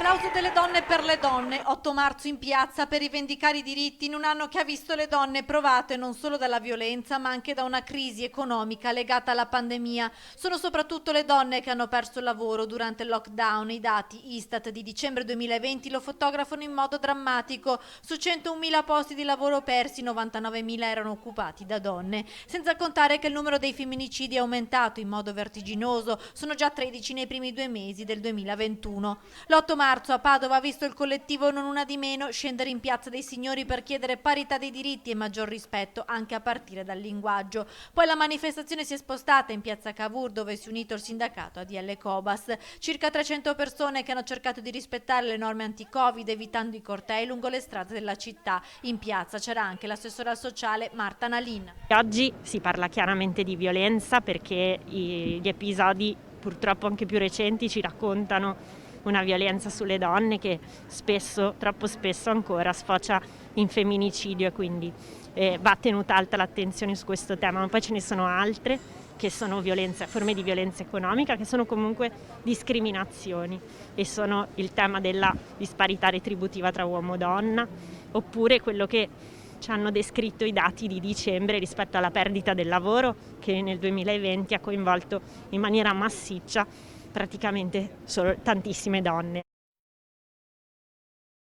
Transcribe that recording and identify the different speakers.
Speaker 1: L'applauso delle donne per le donne, 8 marzo in piazza per rivendicare i diritti in un anno che ha visto le donne provate non solo dalla violenza ma anche da una crisi economica legata alla pandemia. Sono soprattutto le donne che hanno perso il lavoro durante il lockdown. I dati Istat di dicembre 2020 lo fotografano in modo drammatico. Su 101.000 posti di lavoro persi, 99.000 erano occupati da donne. Senza contare che il numero dei femminicidi è aumentato in modo vertiginoso, sono già 13 nei primi 2 mesi del 2021. L'8 marzo a Padova ha visto il collettivo Non Una di Meno scendere in Piazza dei Signori per chiedere parità dei diritti e maggior rispetto anche a partire dal linguaggio. Poi la manifestazione si è spostata in Piazza Cavour, dove si è unito il sindacato ADL Cobas. Circa 300 persone che hanno cercato di rispettare le norme anti-Covid evitando i cortei lungo le strade della città. In piazza c'era anche l'assessora sociale Marta Nalin.
Speaker 2: Oggi si parla chiaramente di violenza perché gli episodi purtroppo anche più recenti ci raccontano una violenza sulle donne che spesso, troppo spesso ancora, sfocia in femminicidio e quindi va tenuta alta l'attenzione su questo tema, ma poi ce ne sono altre che sono forme di violenza economica, che sono comunque discriminazioni e sono il tema della disparità retributiva tra uomo e donna, oppure quello che ci hanno descritto i dati di dicembre rispetto alla perdita del lavoro che nel 2020 ha coinvolto in maniera massiccia praticamente solo tantissime donne.